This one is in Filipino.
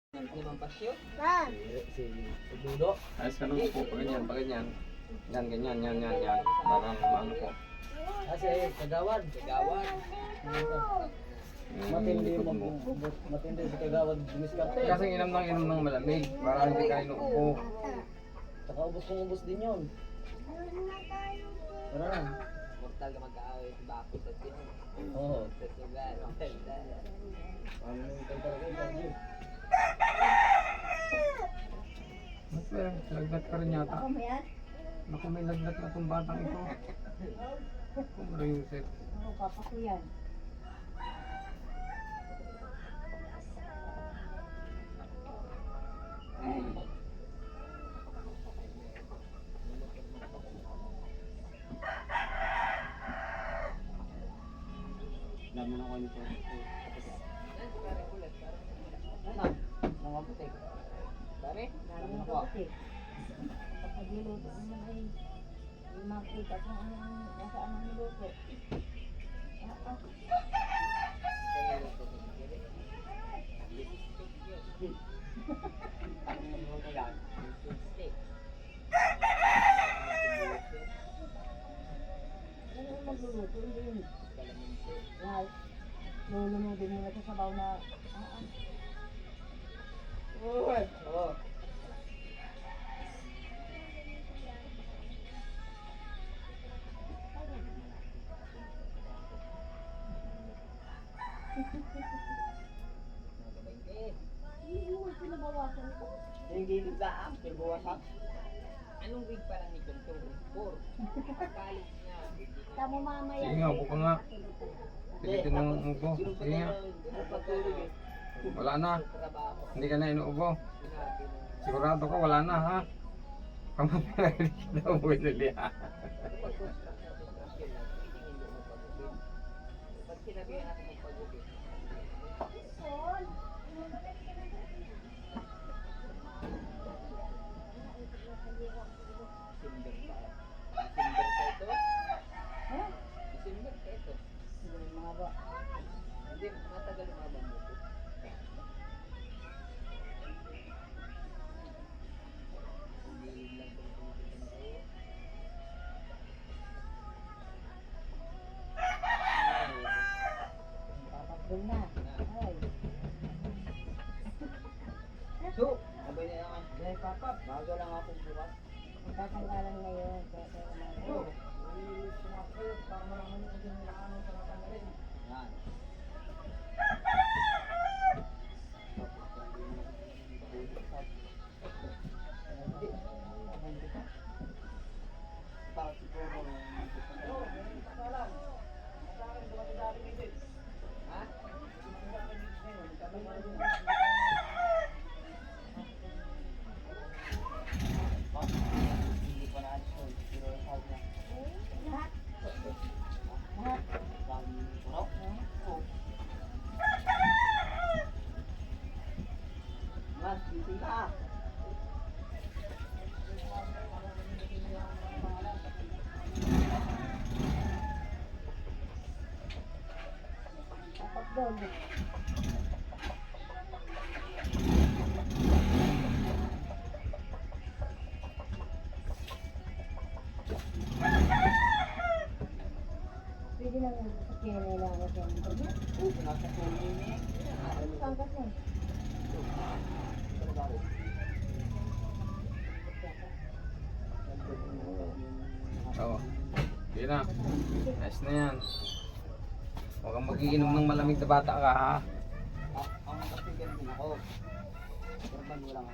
Limang pasyo? Si Dudo. Ayos ka naman po, paganyan, paganyan. Yan, ganyan, yan. Parang ano po. Kasi kagawad. Kagawad. Matindi likod yung mo. matindi si kagawad dumiskarte. Kasi inom ng malamig, para hindi ka inuupo. Saka ubos din yun. Tara na. Mortal ka mag-aaway sa bako sa tiyan. Oo. Sa sugal. Ano yung talaga yung Ba't may lagnat ka rin yata? Naku, may lagnat na itong batang ito. Kumara Yusef. Ano, papa ko yan. Dami na ko nito. Ano? Mga putik. Dami? Lalo na kasi. Kapag niluto mo ay makita kung nasaan ang niluto. Ano yung magluluto? Hindi yun. Lulunodin mo na sa sabaw na Uy! Oo. hindi mo pinabawasan ko. Yung gilid lang, pinabawasan. Anong wig pa lang ni Kunto? 4. Pagkalit niya. Tamo mamaya. Sige nga, upo ka nga. Pilitin ng upo. Sige nga. Pagtulog eh. Wala na. Trabaho. Hindi ka na inuupo. Sinabi mo. Sigurado ka, wala na ha. Kamapinagin kita uwi nila. Pag sinabihan natin magpagupit. December pa ito? Ha? December pa ito? Mga ba? Hindi, matagal lumabang mo ito. Hindi lang kung tumutunan ko. Papagbol na. Ay. So, sabay na lang. Dahil papa, bago lang ako bukas. Tatanggalan ngayon. Oo. Sumakit, para malaman yung kung ano sa natanggalin. Yan. Lahat. Lahat. Mas, gising ka. Papagbol. Pwede lang yung sakyan nila na siya. Nasa puno niya. Saan kasi? Oo. Sige na. Ayos na yan. Huwag kang magiinom ng malamig na bata ka ha. Ang kapigan din ako. Pero wala nga.